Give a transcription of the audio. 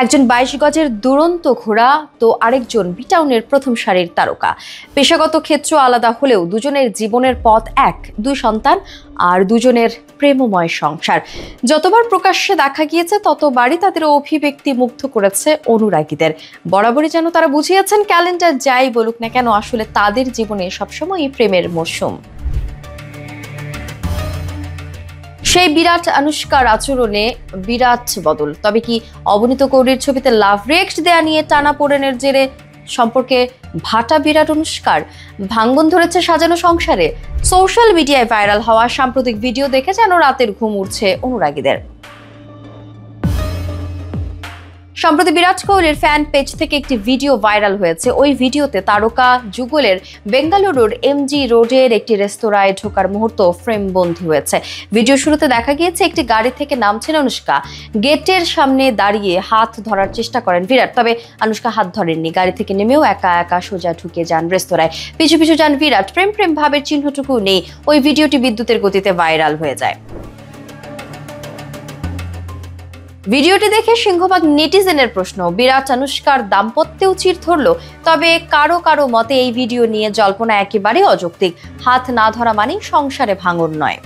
একজন 22 গজের দুরন্ত ঘোড়া তো আরেকজন বিটাউনের প্রথম সারির তারকা। পেশাগত ক্ষেত্র আলাদা হলেও দুজনের জীবনের পথ এক, দুই সন্তান আর দুজনের প্রেমময় সংসার। যতবার প্রকাশ্যে দেখা গিয়েছে ততবারই তাদের অভিব্যক্তি মুগ্ধ করেছে অনুরাগীদের। বরাবরই যেন তারা বুঝিয়েছেন ক্যালেন্ডার যাই বলুক না কেন, আসলে তাদের জীবনে সবসময়ই প্রেমের মৌসুম। সেই বিরাট আনুশকার আচরণে বিরাট বদল। তবে কি অবনীত কৌরির ছবিতে লাভ রিয়েক্ট দেয়া নিয়ে টানাপোড়েনের জেরে সম্পর্কে ভাটা বিরাট অনুষ্কার? ভাঙ্গন ধরেছে সাজানো সংসারে। সোশ্যাল মিডিয়ায় ভাইরাল হওয়া সাম্প্রতিক ভিডিও দেখে যেন রাতের ঘুম উড়ছে অনুরাগীদের। সম্প্রতি বিরাট কোহলির ফ্যান পেজ থেকে একটি ভিডিও ভাইরাল হয়েছে। ওই ভিডিওতে তারকা যুগলের বেঙ্গালুরুর এমজি রোডের একটি রেস্তোরাঁয় ঢোকার মুহূর্ত ফ্রেম বন্দী হয়েছে। ভিডিও শুরুতে দেখা গিয়েছে একটি গাড়ি থেকে নামছেন অনুষ্কা। গেটের সামনে দাঁড়িয়ে হাত ধরার চেষ্টা করেন বিরাট, তবে অনুষ্কা হাত ধরেননি। গাড়ি থেকে নেমেও একা একা সোজা ঢুকে যান রেস্তোরাঁয়। পিছু পিছু যান বিরাট। প্রেম ভাবের চিহ্নটুকু নেই। ওই ভিডিওটি বিদ্যুতের গতিতে ভাইরাল হয়ে যায়। ভিডিওটি দেখে সিংহভাগ নেটিজেনের প্রশ্ন, বিরাট অনুষ্কার দাম্পত্যেও চির ধরল। তবে কারো কারো মতে এই ভিডিও নিয়ে জল্পনা একেবারে অযৌক্তিক। হাত না ধরা মানেই সংসারে ভাঙন নয়।